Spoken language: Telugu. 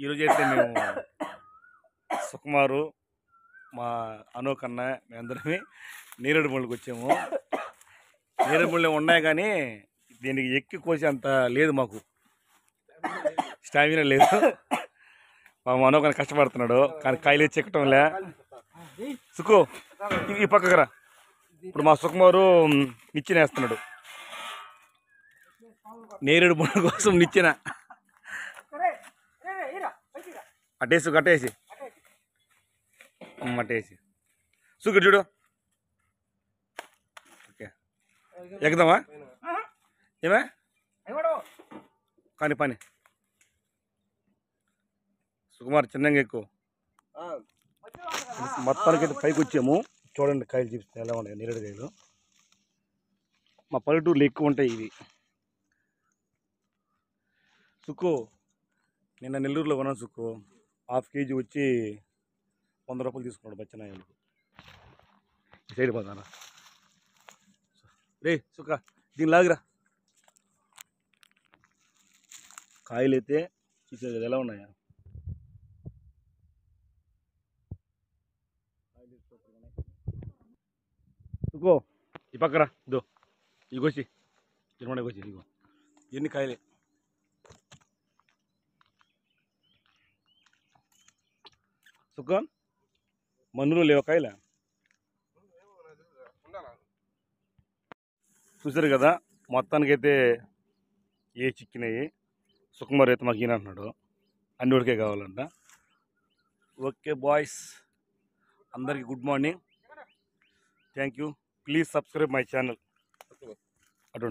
ఈరోజు అయితే మేము సుకుమారు మా అనోకన్న మేమందరమే నేరేడు ముళ్ళకి వచ్చాము. నేరేడు ముళ్ళు ఉన్నాయి కానీ దీనికి ఎక్కి కోసి అంత లేదు, మాకు స్టామినా లేదు. మా అనోకన్న కష్టపడుతున్నాడు కానీ కాయలు చెక్కటంలే. సుకు ఈ పక్కకరా. ఇప్పుడు మా సుకుమారు నిచ్చెనేస్తున్నాడు నేరేడు ముళ్ళ కోసం. నిచ్చెన అట్టేసి కట్టేసి అట్టేసి సుకు చూడు. ఓకే ఎక్కుదామా? ఏమే కానీ పని సుకుమార్ చిన్నగా ఎక్కువ. మొత్తానికి అయితే పైకి వచ్చాము. చూడండి కాయలు చూపిస్తే ఎలా ఉన్నాయి నేరేడు కాయలు. మా పల్లెటూరులో ఎక్కువ ఉంటాయి ఇవి. సుక్కు నిన్న నెల్లూరులో కొన్నాను సుక్కు. హాఫ్ కేజీ వచ్చి 100 రూపాయలు తీసుకున్నాడు బచ్చనాయలకు. ఈ సైడ్ పోతానా రే సుక్క, దీని లాగిరా. కాయలు అయితే చూసేది ఎలా ఉన్నాయా? సుక్కో ఈ పక్కరా. ఇదో ఇగోసి తిరుమల కోసి ఇగో ఎన్ని కాయలే. సుక్క మందులు లేవు కాయలే. చూసారు కదా, మొత్తానికైతే ఏ చిక్కినాయి. సుకుమార్ అయితే మాకు ఈయన అంటున్నాడు అన్ని ఉడికే కావాలంట. ఓకే బాయ్స్, అందరికీ good morning. Thank you. Please subscribe my channel. అటు